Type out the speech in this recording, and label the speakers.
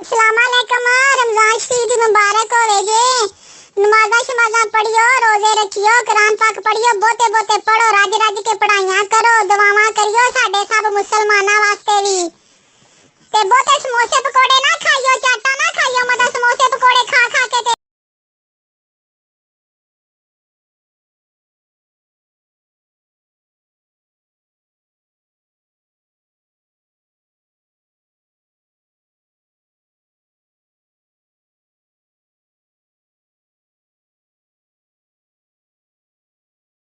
Speaker 1: अस्सलामुअलैकुम। रमजान शरीफ दी मुबारक होवे जे। नमाज़ां शमाज़ां पढ़ियो, रोजे रखियो, कुरान पाक पढ़ियो, बहुते बहुते पढ़ो, रज रज के पढ़ाइयां करो, दुआवां करियो साडे सब मुसलमानां वास्ते।